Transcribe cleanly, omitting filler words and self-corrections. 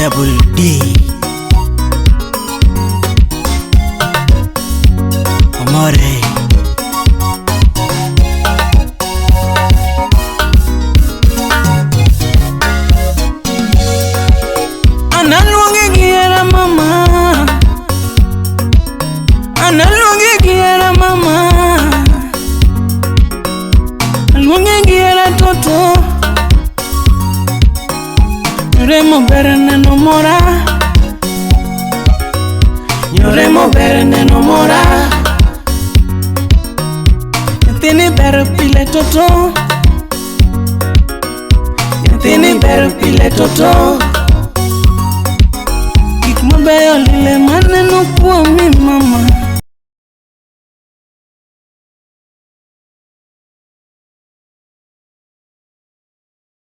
Double D Amore Analuonge giera mama, analuonge giera mama, analuonge giera toto. Yoremo ber neno mora, yoremo ber neno mora. Nyathini ber pile toto, nyathini ber pile toto. Gik mabeyo lile maneno kuomi mama.